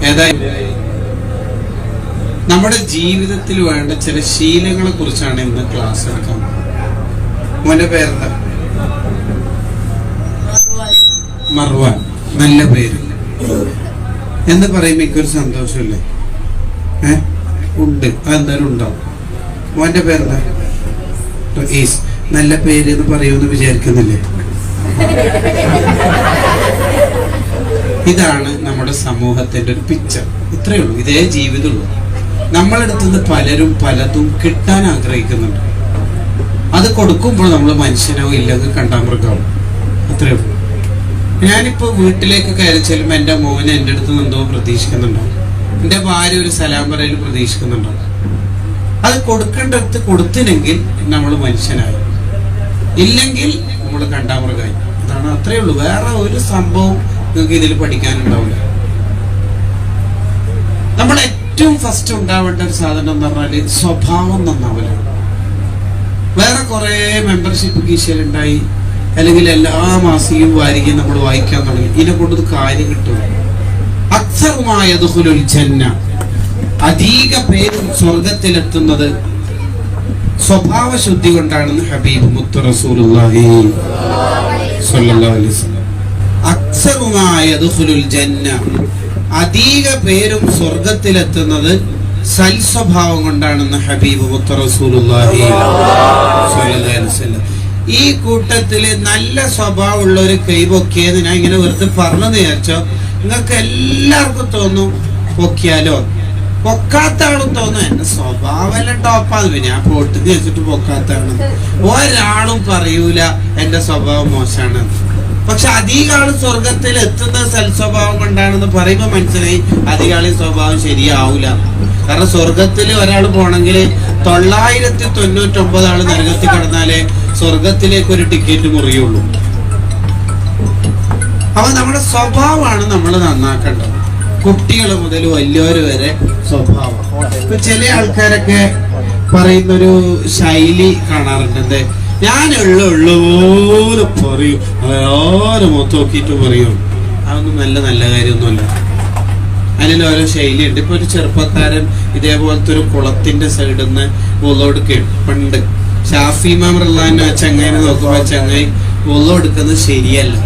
ഏതായാലും നമ്മുടെ ജീവിതത്തിൽ വേണ്ട ചില ശീലങ്ങളെ കുറിച്ചാണ് ഇന്ന് ക്ലാസ് എടുക്കാൻ. മോന്റെ പേരെന്താ? മർവാൻ. നല്ല പേര് എന്ന് പറയുമ്പോ എനിക്കൊരു സന്തോഷമില്ലേ? ഉണ്ട്, അതെന്തായാലും ഉണ്ടാവും. മോന്റെ പേരെന്താ? റഈസ്. നല്ല പേര് എന്ന് പറയുമെന്ന് വിചാരിക്കുന്നില്ലേ? ഇതാണ് നമ്മുടെ സമൂഹത്തിന്റെ ഒരു പിക്ചർ. ഇത്രയേ ഉള്ളൂ, ഇതേ ജീവിതമുള്ളൂ. നമ്മളെടുത്തുനിന്ന് പലരും പലതും കിട്ടാൻ ആഗ്രഹിക്കുന്നുണ്ട്. അത് കൊടുക്കുമ്പോൾ നമ്മൾ മനുഷ്യനോ ഇല്ലെങ്കിൽ കണ്ടാമൃഗമാവും. അത്രയേ ഉള്ളൂ. ഞാനിപ്പോ വീട്ടിലേക്ക് കയറി ചെല്ലുമ്പോ എന്റെ മോനെ എന്റെ അടുത്ത് നിന്ന് എന്തോ പ്രതീക്ഷിക്കുന്നുണ്ടാവും, എന്റെ ഭാര്യ ഒരു സലാം പറയൽ പ്രതീക്ഷിക്കുന്നുണ്ടാവും. അത് കൊടുക്കേണ്ടടുത്ത് കൊടുത്തില്ലെങ്കിൽ നമ്മൾ മനുഷ്യനായി, ഇല്ലെങ്കിൽ നമ്മൾ കണ്ടാമൃഗമായി. അതാണ്, അത്രയേ ഉള്ളൂ. വേറെ ഒരു സംഭവം നിങ്ങൾക്ക് ഇതിൽ പഠിക്കാനുണ്ടാവില്ല. നമ്മൾ ഏറ്റവും ഫസ്റ്റ് ഉണ്ടാവേണ്ട ഒരു സാധനം എന്ന് പറഞ്ഞാല് സ്വഭാവം നന്നാവലാണ്. വേറെ കുറെ മെമ്പർഷിപ്പ് കീശയിലുണ്ടായി, അല്ലെങ്കിൽ എല്ലാ മാസികയും വാരികയും നമ്മൾ വായിക്കാൻ തുടങ്ങി. ഇതിനെ കൊണ്ട് കാര്യം കിട്ടും. അക്സറുമായ ദുഖുലുൽ ജന്ന, അധിക പേരും സ്വർഗത്തിലെത്തുന്നത് സ്വഭാവ ശുദ്ധി കൊണ്ടാണെന്ന് ഹബീബ് മുത്ത് റസൂലുള്ളാഹി സ്വല്ലല്ലാഹു അലൈഹി വസല്ലം. അക്സറുമായ ദുഖുലുൽ ജന്ന, അധിക പേരും സ്വർഗത്തിലെത്തുന്നത് സൽസ്വഭാവം കൊണ്ടാണെന്ന് ഹബീബ് മുത്ത് റസൂലുള്ളാഹി സ്വല്ലല്ലാഹു അലൈഹി വസല്ലം. ഈ കൂട്ടത്തില് നല്ല സ്വഭാവമുള്ള ഒരു കൈപൊക്കിയെന്ന് ഞാൻ ഇങ്ങനെ വെറുതെ പറഞ്ഞെന്ന് വിചാരിച്ചോ, നിങ്ങൾക്ക് എല്ലാവർക്കും തോന്നും പൊക്കിയാലോ. പൊക്കാത്ത ആളും തോന്നും എന്റെ സ്വഭാവം ടോപ്പാന്ന്. ഞാൻ പോട്ട് വെച്ചിട്ട് പൊക്കാത്താണ്. ഒരാളും പറയൂല എന്റെ സ്വഭാവം മോശമാണ്. പക്ഷെ അധികം ആള് സ്വർഗത്തിൽ എത്തുന്നത് സൽസ്വഭാവം കൊണ്ടാണെന്ന് പറയുമ്പോ മനസ്സിലായി അധികം ആളി സ്വഭാവം ശരിയാവൂല. കാരണം സ്വർഗത്തിൽ ഒരാൾ പോണെങ്കിൽ 999 ആള് നരകത്തിൽ കിടന്നാലേ സ്വർഗത്തിലേക്ക് ഒരു ടിക്കറ്റ് മുറിയുള്ളൂ. അപ്പൊ നമ്മുടെ സ്വഭാവമാണ് നമ്മൾ നന്നാക്കേണ്ടത്. കുട്ടികൾ മുതൽ വലിയവര് വരെ സ്വഭാവം. ഇപ്പൊ ചില ആൾക്കാരൊക്കെ പറയുന്നൊരു ശൈലി കാണാറുണ്ട്. എന്ത്, ഞാൻ ഉള്ളപോലെ പറയും, ആരും മൊത്തം നോക്കിയിട്ട് പറയും. അതൊന്നും നല്ല കാര്യമൊന്നുമല്ല. അതിൽ ഓരോ ശൈലിയുണ്ട്. ഇപ്പൊ ഒരു ചെറുപ്പക്കാരൻ ഇതേപോലത്തെ ഒരു കുളത്തിന്റെ സൈഡിൽ നിന്ന് വുളൂഎടുക്കുകയാണ്. പണ്ട് ഷാഫി ഇമാം റളിയല്ലാഹു ചങ്ങായിനെ നോക്കുമ്പോ ചങ്ങായി വുളൂ എടുക്കുന്നത് ശരിയല്ല.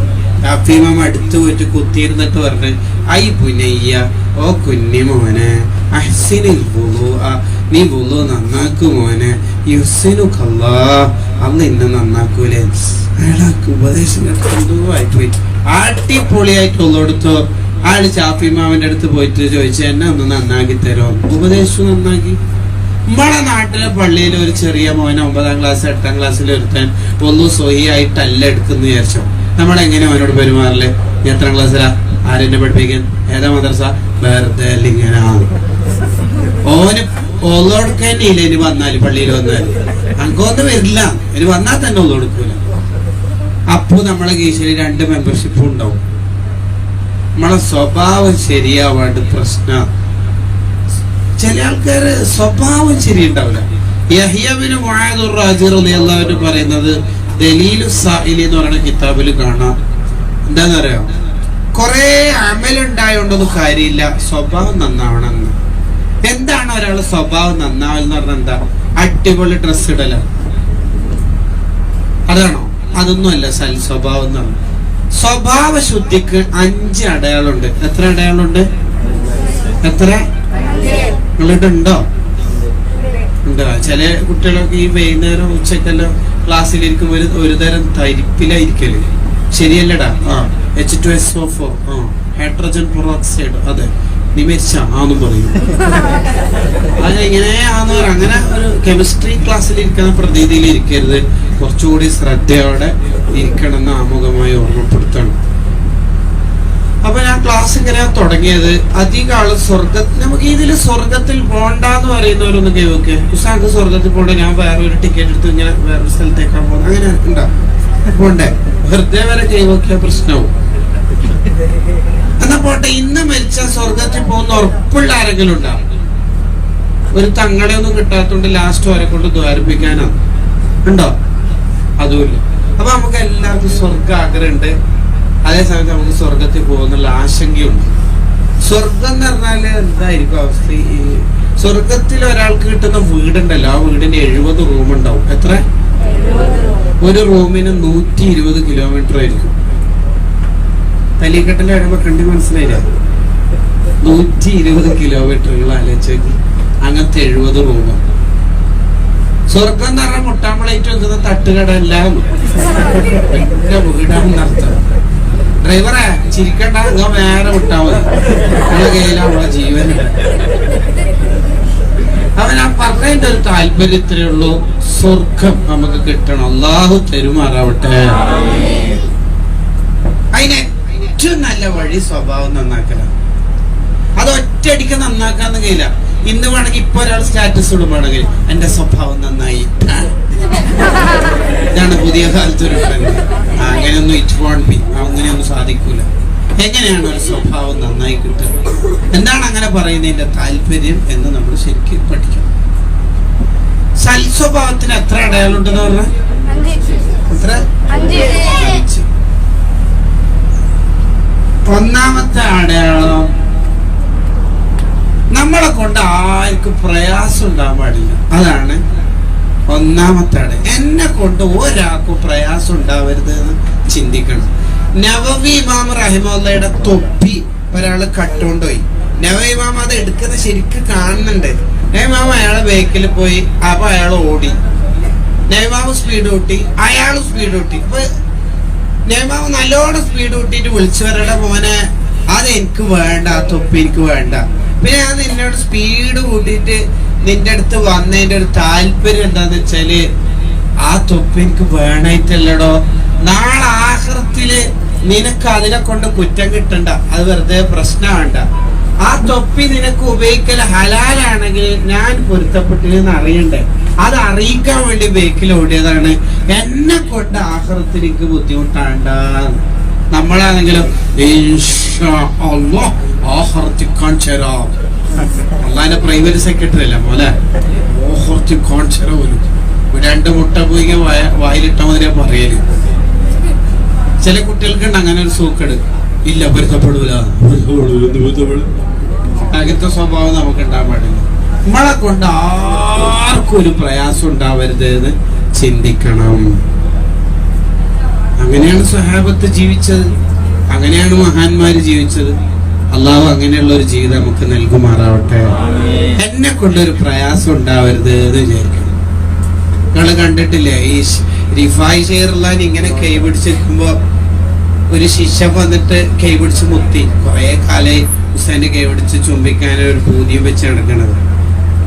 ഷാഫി ഇമാം അടുത്ത് പോയിട്ട് കുത്തിയിരുന്നിട്ട് പറഞ്ഞു, ഐ പുനയ്യ, ഓ കുഞ്ഞി മോനെ, അഹ്സിനിൽ വുളൂഅ, നീ വുളൂ നന്നാക്കു മോനെ, യുഹ്സിനുകല്ലാഹ്, അല്ലാഹ് നിന്നെ നന്നാക്കൂലേ. അയാൾക്ക് ഉപദേശം ആയിപ്പോയി. അടിപൊളിയായിട്ട് വുളൂ എടുത്തോ. ആള് ഷാഫി ഇമാമിന്റെ അടുത്ത് പോയിട്ട് ചോദിച്ചു, എന്നെ ഒന്ന് നന്നാക്കി തരോ. ഉപദേശം നന്നാക്കി. നമ്മളെ നാട്ടിലെ പള്ളിയിൽ ഒരു ചെറിയ മോനെ 9ാം ക്ലാസ് 8ാം ക്ലാസ്സിൽ ഒരുത്താൻ ഒന്നും സ്വഹിയായിട്ടല്ല എടുക്കുന്ന വിചാരിച്ചോ. നമ്മളെങ്ങനെ അവനോട് പെരുമാറില്ലേ? എത്രാം ക്ലാസ്സിലാ? ആരെന്നെ പഠിപ്പിക്കാൻ? ഏതാ മദ്രസ? വെറുതെ ഇങ്ങനെ ഓന് ഒള്ളോടുക്കന്നെ ഇനി വന്നാല് പള്ളിയിൽ വന്നാല് അങ്ങോട്ട് വരില്ല. ഇനി വന്നാൽ തന്നെ ഒള്ളോടുക്കൂല. അപ്പൊ നമ്മളെ കീശയിൽ 2 മെമ്പർഷിപ്പും ഉണ്ടാവും. നമ്മളെ സ്വഭാവം ശരിയാവാണ്ട് പ്രശ്നം. ചില ആൾക്കാര് സ്വഭാവം ശരിയുണ്ടാവില്ല. യഹ്യ ഇബ്നു മുആദ് റാജി റളിയല്ലാഹു അൻഹു പറയുന്നത് ദലീലു സായിലി എന്ന് പറയുന്ന കിതാബിൽ കാണാം. എന്താന്നറിയോ? കുറെ അമലുണ്ടായോണ്ടൊന്നും കാര്യമില്ല, സ്വഭാവം നന്നാവണം എന്ന്. എന്താണ് ഒരാള് സ്വഭാവം നന്നാവെന്ന് പറഞ്ഞാൽ എന്താ? അടിപൊളി ഡ്രസ് ഇടല അതാണോ? അതൊന്നും അല്ല സൽ സ്വഭാവം എന്ന് പറഞ്ഞു. സ്വഭാവ ശുദ്ധിക്ക് 5 അടയാളമുണ്ട്. എത്ര അടയാളമുണ്ട്? എത്ര നിങ്ങളുടെ ഉണ്ടോ? ഉണ്ടോ? ചില കുട്ടികളൊക്കെ ഈ വൈകുന്നേരം ഉച്ചക്കെല്ലാം ക്ലാസ്സിലിരിക്കും ഒരു തരം തരിപ്പിലായിരിക്കല്. ശരിയല്ലടാ. H2SO4, hydrogen peroxide. അതെ, നീ മരിച്ച ആന്നും പറയും. അത് എങ്ങനെയാന്ന് പറയാം. അങ്ങനെ ഒരു കെമിസ്ട്രി ക്ലാസ്സിലിരിക്കുന്ന പ്രതീതിയിൽ ഇരിക്കരുത്. കുറച്ചുകൂടി ശ്രദ്ധയോടെ ഇരിക്കണം എന്ന് ആമുഖമായി ഓർമ്മപ്പെടുത്തണം. അപ്പൊ ഞാൻ ക്ലാസ് ഇങ്ങനെ തുടങ്ങിയത്, അധികം ആള് നമുക്ക് ഇതില് സ്വർഗത്തിൽ പോണ്ടെന്ന് പറയുന്നവരൊന്ന് കേൾക്കെ. ഉസ്താദ് സ്വർഗത്തിൽ പോണ്ട, ഞാൻ വേറെ ഒരു ടിക്കറ്റ് എടുത്ത് ഇങ്ങനെ വേറൊരു സ്ഥലത്തേക്കാൻ പോകുന്നത്, അങ്ങനെ ഉണ്ടാ പോണ്ടേ? വെറുതെ വരെ കേൾക്കിയ പ്രശ്നവും. എന്നാ പോട്ടെ, ഇന്ന് മരിച്ച സ്വർഗത്തിൽ പോകുന്ന ഉറപ്പുള്ള ആരെങ്കിലും ഉണ്ടാവും? ഒരു തങ്ങളെ ഒന്നും കിട്ടാത്തോണ്ട് ലാസ്റ്റ് വരെ കൊണ്ട് ദ്വാരിപ്പിക്കാനോ ഉണ്ടോ? അതുമില്ല. അപ്പൊ നമുക്ക് എല്ലാവർക്കും സ്വർഗ ആഗ്രഹമുണ്ട്. അതേസമയത്ത് നമുക്ക് സ്വർഗത്തിൽ പോകുന്നുള്ള ആശങ്കയുണ്ട്. സ്വർഗം എന്ന് പറഞ്ഞാല് എന്തായിരിക്കും അവസ്ഥ? ഈ സ്വർഗത്തിൽ ഒരാൾക്ക് കിട്ടുന്ന വീടുണ്ടല്ലോ, ആ വീടിന് 70 റൂം ഉണ്ടാവും. എത്ര? ഒരു റൂമിന് 120 കിലോമീറ്റർ ആയിരിക്കും. തലീക്കെട്ടിൽ വരുമ്പോ കണ്ടി മനസ്സിലായില്ല, 120 കിലോമീറ്ററുകൾ ആലോചിച്ച് അങ്ങനത്തെ 70 റൂം. സ്വർഗം എന്ന് പറഞ്ഞാൽ മുട്ടാമ്പളേറ്റ് വെക്കുന്ന തട്ടുകട എല്ലാം എന്റെ വീടാണെന്നർത്ഥം. ഡ്രൈവറെ ചിരിക്കണ്ട, അങ്ങ് വേറെ വിട്ടാ മതി, നമ്മളെ കയ്യിലാ നമ്മളെ ജീവൻ. അവൻ ആ പറഞ്ഞതിന്റെ ഒരു താല്പര്യത്തിലേ ഉള്ളൂ, സ്വർഗം നമുക്ക് കിട്ടണം, അള്ളാഹു തെരുമാറാവട്ടെ. അതിന് ഏറ്റവും നല്ല വഴി സ്വഭാവം നന്നാക്കലാണ്. അത് ഒറ്റയടിക്ക് നന്നാക്കാന്ന് കഴിയില്ല. ഇന്ന് വേണമെങ്കിൽ ഇപ്പൊ ഒരാൾ സ്റ്റാറ്റസ് ഇടുമ്പോണെങ്കിൽ എന്റെ സ്വഭാവം നന്നായി, ഇതാണ് പുതിയ കാലത്ത് ഒരു ട്രെൻഡ്. അങ്ങനെയൊന്നും അങ്ങനെയൊന്നും സാധിക്കൂല. എങ്ങനെയാണ് ഒരു സ്വഭാവം നന്നായി കിട്ടുക? എന്താണ് അങ്ങനെ പറയുന്നതിന്റെ താല്പര്യം എന്ന് നമ്മൾ ശരിക്കും പഠിക്കണം. സൽസ്വഭാവത്തിന് എത്ര അടയാളുണ്ടെന്ന് പറഞ്ഞാൽ എത്ര? 5. ഒന്നാമത്തെ അടയാളം, നമ്മളെ കൊണ്ട് ആർക്കും പ്രയാസം ഉണ്ടാകാൻ പാടില്ല. അതാണ് ഒന്നാമത്തെ അടയാളം. എന്നെ കൊണ്ട് ഒരാൾക്കും പ്രയാസം ഉണ്ടാവരുത് എന്ന് ചിന്തിക്കണം. നവവി ഇമാം റഹിമഹുള്ളയുടെ തൊപ്പി ഒരാള് കട്ടുകൊണ്ടുപോയി. നവവി ഇമാം അത് എടുക്കുന്ന ശരിക്കും കാണുന്നുണ്ട്. നവീമാമ അയാളെ ബേക്കിൽ പോയി, അപ്പൊ അയാൾ ഓടി. നവീമാമ സ്പീഡ് കൂട്ടി, അയാളും സ്പീഡ് കൂട്ടി. അപ്പൊ നവീമാമ നല്ലോണം സ്പീഡ് കൂട്ടിയിട്ട് വിളിച്ചവരുടെ മോനെ അത് എനിക്ക് വേണ്ട, ആ തൊപ്പി എനിക്ക് വേണ്ട. പിന്നെ ഞാൻ നിന്നോട് സ്പീഡ് കൂട്ടിയിട്ട് നിന്റെ അടുത്ത് വന്നതിന്റെ ഒരു താല്പര്യം എന്താന്ന് വെച്ചാല് ആ തൊപ്പി എനിക്ക് വേണായിട്ടല്ലടോ, നാളെ ആഖിറത്തില് നിനക്ക് അതിനെ കൊണ്ട് കുറ്റം കിട്ടണ്ട, അത് വെറുതെ പ്രശ്നം വേണ്ട. ആ തൊപ്പി നിനക്ക് ഉപയോഗിക്കൽ ഹലാലാണെങ്കിൽ ഞാൻ പൊരുത്തപ്പെട്ടില്ലെന്ന് അറിയണ്ടേ, അത് അറിയിക്കാൻ വേണ്ടി ബേക്കിൽ ഓടിയതാണ്. എന്നെ കൊണ്ട് ആഖിറത്തിൽ എനിക്ക് ബുദ്ധിമുട്ടാണ്ട. നമ്മളാണെങ്കിലും അള്ളാന്റെ പ്രൈവറ്റ് സെക്രട്ടറി അല്ല മോലെ, പോലും 2 മുട്ട പോയി വായിലിട്ട മതിരെ പറയല്. ചില കുട്ടികൾക്കുണ്ട് അങ്ങനെ ഒരു സൂക്കട്. ഇല്ല, പൊരുത്തപ്പെടൂല, അങ്ങനത്തെ സ്വഭാവം നമുക്ക് ഉണ്ടാകാൻ പാടില്ല. നമ്മളെ കൊണ്ട് ആർക്കും ഒരു പ്രയാസം ഉണ്ടാവരുത് എന്ന് ചിന്തിക്കണം. അങ്ങനെയാണ് സ്വഹാബത്ത് ജീവിച്ചത്, അങ്ങനെയാണ് മഹാന്മാര് ജീവിച്ചത്. അള്ളാഹു അങ്ങനെയുള്ള ഒരു ജീവിതം നമുക്ക് നൽകുമാറാവട്ടെ. എന്നെ കൊണ്ടൊരു പ്രയാസം ഉണ്ടാവരുത് എന്ന് വിചാരിക്കണം. നിങ്ങള് കണ്ടിട്ടില്ലേ ഈ റിഫായ് ഷെയറുള്ളാൻ ഇങ്ങനെ കൈ പിടിച്ചിരിക്കുമ്പോ ഒരു ശിഷ്യ വന്നിട്ട് കൈ പിടിച്ച് മുത്തി. കുറെ കാലായി ഹുസൈന്റെ കൈ പിടിച്ച് ചുംബിക്കാൻ ഒരു പൂതിയും വെച്ച് നടക്കണത്.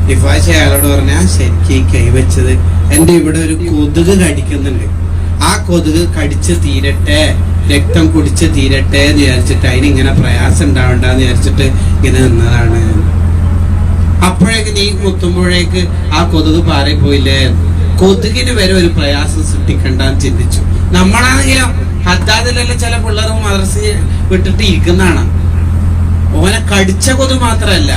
റിഫായ് ഷെയർ അയാളോട് പറഞ്ഞാ ശരിക്കും ഈ കൈ വെച്ചത് എന്റെ ഇവിടെ ഒരു കൊതുക് കടിക്കുന്നുണ്ട്, ആ കൊതുക് കടിച്ച് തീരട്ടെ, രക്തം കുടിച്ച് തീരട്ടെ എന്ന് വിചാരിച്ചിട്ട് അതിനിങ്ങനെ പ്രയാസം ഉണ്ടാവണ്ടെന്ന് വിചാരിച്ചിട്ട് ഇങ്ങനെ നിന്നതാണ്. അപ്പോഴേക്ക് നീ മുത്തുമ്പോഴേക്ക് ആ കൊതുക് പാറിപ്പോയില്ലേ. കൊതുകിന് വരെ ഒരു പ്രയാസം സൃഷ്ടിക്കണ്ടെന്ന് ചിന്തിച്ചു. നമ്മളാണെങ്കിലും ഹദ്ദാദിലെല്ലാം ചില പിള്ളേർ മദ്രസ വിട്ടിട്ട് ഇരിക്കുന്നതാണ്. ഓനെ കടിച്ച കൊതു മാത്രല്ല,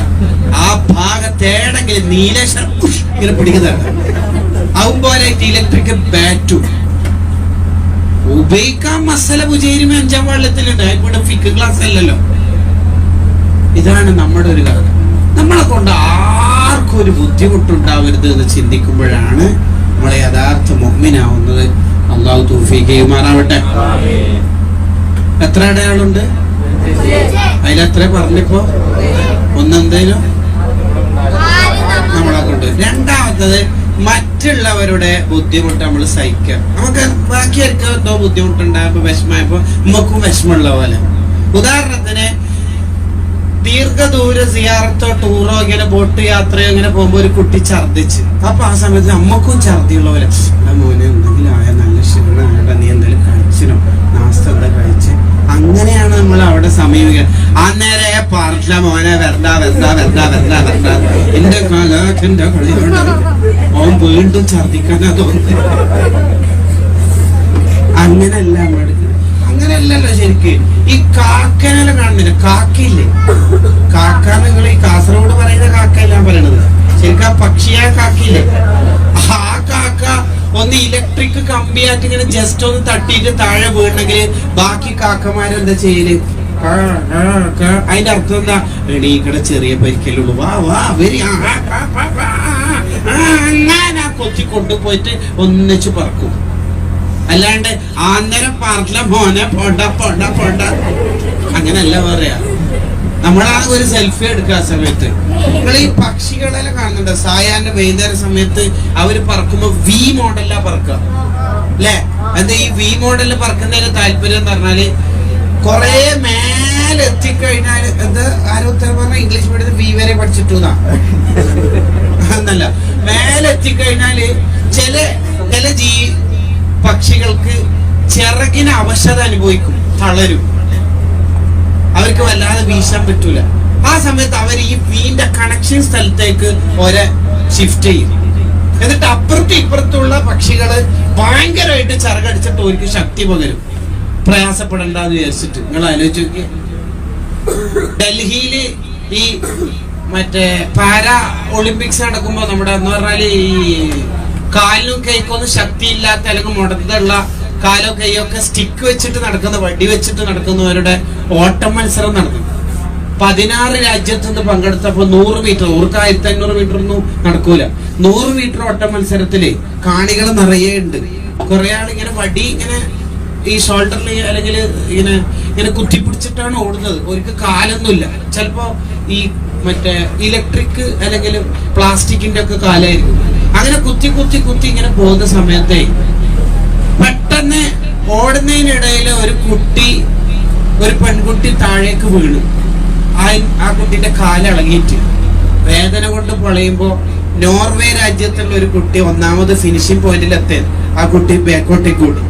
ആ ഭാഗത്തേടെങ്കിലും നീലേശ്വരം ഇങ്ങനെ പിടിക്കുന്നതാണ്. അതുപോലെ ഇലക്ട്രിക് ബാറ്റും ഉപയോഗിക്കാൻ മസല പുജേരിമ 5ാം വെള്ളത്തിലുണ്ട്. ഇവിടെ ഫിക്ക് ക്ലാസ് അല്ലല്ലോ. ഇതാണ് നമ്മുടെ ഒരു കാര്യം. നമ്മളെ കൊണ്ട് ആർക്കും ഒരു ബുദ്ധിമുട്ടുണ്ടാവരുത് എന്ന് ചിന്തിക്കുമ്പോഴാണ് നമ്മളെ യഥാർത്ഥ മുഅ്മിനാവുന്നത്. അള്ളാഹു തൗഫീഖ് ചെയ്യുമാറാവട്ടെ. എത്ര അടയാളുണ്ട്? അതിലെത്ര പറഞ്ഞപ്പോ? ഒന്നെന്തേലും നമ്മളെ കൊണ്ട്. രണ്ടാമത്തത് മറ്റുള്ളവരുടെ ബുദ്ധിമുട്ട് നമ്മൾ സഹിക്കുക. നമുക്ക് ബാക്കിയായിരിക്കും എന്തോ ബുദ്ധിമുട്ടുണ്ടായപ്പോ വിഷമമായപ്പോ നമുക്കും വിഷമമുള്ള പോലെ. ഉദാഹരണത്തിന് ദീർഘദൂര സിയാറത്തോ ടൂറോ ഇങ്ങനെ ബോട്ട് യാത്രയോ ഇങ്ങനെ പോകുമ്പോ ഒരു കുട്ടി ഛർദിച്ച്, അപ്പൊ ആ സമയത്ത് നമ്മക്കും ഛർദിയുള്ള പോലെ മോനെ എന്തെങ്കിലും ആയ നല്ല ക്ഷീണമായിട്ടാ, നീ എന്തെങ്കിലും കഴിച്ചിനോ, നാസ്ത എന്താ കഴിച്ച്, അങ്ങനെയാണ് നമ്മൾ അവിടെ സമീപിക്കുക. അന്നേരെ പറഞ്ഞ മോനെ വരണ്ട വരണ്ട വരണ്ട വരണ്ട വരണ്ട, എന്റെ കാലാഖന്റെ കളിയാണ്, ഓൻ വീണ്ടും ഛർദിക്കാനാ തോന്നുന്നത്. അങ്ങനെയല്ല നമ്മൾ, അങ്ങനെയല്ലല്ലോ ശരിക്ക്. ഈ കാക്കനെല്ലാം കാണുന്നില്ല, കാക്കയില്ലേ, കാക്ക നിങ്ങൾ ഈ കാസർഗോഡ് പറയുന്ന കാക്കയല്ല പറയണത്, ശരിക്കും ആ പക്ഷിയായ കാക്കയില്ലേ, ആ കാക്ക ഒന്ന് ഇലക്ട്രിക് കമ്പിയായിട്ട് ഇങ്ങനെ ജസ്റ്റ് ഒന്ന് തട്ടിയിട്ട് താഴെ വീണെങ്കിൽ ബാക്കി കാക്കമാരെന്താ ചെയ്യല്? അതിന്റെ അർത്ഥം എന്താ? എണീക്കടെ ചെറിയ പരിക്കലുള്ളൂ, വാ വാ വരി, അങ്ങനെ കൊത്തി കൊണ്ടുപോയിട്ട് ഒന്നിച്ച് പറക്കും. അല്ലാണ്ട് ആന്തരം പറല മോനെ പോണ്ട പോണ്ട പോണ്ട അങ്ങനല്ല പറയാ. നമ്മളാണ് ഒരു സെൽഫി എടുക്കുക ആ സമയത്ത്. നിങ്ങൾ ഈ പക്ഷികളെല്ലാം കാണുന്നുണ്ട്, സായാഹ്ന വൈകുന്നേര സമയത്ത് അവര് പറക്കുമ്പോ വി മോഡലിലാ പറക്കുക അല്ലെ? എന്താ ഈ വി മോഡലിൽ പറക്കുന്നതിന് താല്പര്യം എന്ന് പറഞ്ഞാല് കൊറേ മേലെ എത്തിക്കഴിഞ്ഞാല്, എന്താ ആരോ ഉത്തരം പറഞ്ഞ ഇംഗ്ലീഷ് മീഡിയത്തിൽ വി വരെ പഠിച്ചിട്ടുന്നാ എന്നല്ല, മേലെ എത്തിക്കഴിഞ്ഞാല് ചില പക്ഷികൾക്ക് ചിറകിന് അവശത അനുഭവിക്കും, തളരും, അവർക്ക് വല്ലാതെ വീശാൻ പറ്റൂല. ആ സമയത്ത് അവർ ഈ വീന്റെ കണക്ഷൻ സ്ഥലത്തേക്ക് ഒരേ ഷിഫ്റ്റ് ചെയ്യും. എന്നിട്ട് അപ്പുറത്തും ഇപ്പുറത്തുള്ള പക്ഷികള് ഭയങ്കരമായിട്ട് ചിറകടിച്ചിട്ട് അവർക്ക് ശക്തി പകരും, പ്രയാസപ്പെടണ്ടെന്ന് വിചാരിച്ചിട്ട്. നിങ്ങൾ ആലോചിച്ച് നോക്കിയേ, ഡൽഹിയില് ഈ മറ്റേ പാരാ ഒളിമ്പിക്സ് നടക്കുമ്പോ നമ്മുടെ എന്ന് പറഞ്ഞാല് ഈ കാലിനും കൈക്കൊന്നും ശക്തിയില്ലാത്ത അല്ലെങ്കിൽ മുടന്തുള്ള കാലോ കൈയോ ഒക്കെ സ്റ്റിക്ക് വെച്ചിട്ട് നടക്കുന്ന, വടി വെച്ചിട്ട് നടക്കുന്നവരുടെ ഓട്ടം മത്സരം നടന്നു. 16 രാജ്യത്ത് നിന്ന് പങ്കെടുത്തപ്പോ 100 മീറ്റർ, 1500 മീറ്റർ ഒന്നും നടക്കൂല, 100 മീറ്റർ ഓട്ട മത്സരത്തില് കാണികൾ നിറയെ ഉണ്ട്. കുറെ ആളിങ്ങനെ വടി ഇങ്ങനെ ഈ ഷോൾഡറിൽ അല്ലെങ്കിൽ ഇങ്ങനെ കുത്തിപ്പിടിച്ചിട്ടാണ് ഓടുന്നത്. അവർക്ക് കാലൊന്നുമില്ല, ചിലപ്പോ ഈ മറ്റേ ഇലക്ട്രിക് അല്ലെങ്കിൽ പ്ലാസ്റ്റിക്കിന്റെ ഒക്കെ കാലായിരിക്കും. അങ്ങനെ കുത്തി കുത്തി കുത്തി ഇങ്ങനെ പോകുന്ന സമയത്തെ പെട്ടെന്ന് ഓടുന്നതിനിടയിൽ ഒരു പെൺകുട്ടി താഴേക്ക് വീണു. ആ കുട്ടിന്റെ കാലിളകിയിട്ട് വേദന കൊണ്ട് പൊളയുമ്പോ നോർവേ രാജ്യത്തുള്ള ഒരു കുട്ടി ഒന്നാമത് ഫിനിഷിംഗ് പോയിന്റിൽ എത്താൻ ആ കുട്ടി ബാക്കോട്ടേക്ക് ഓടി.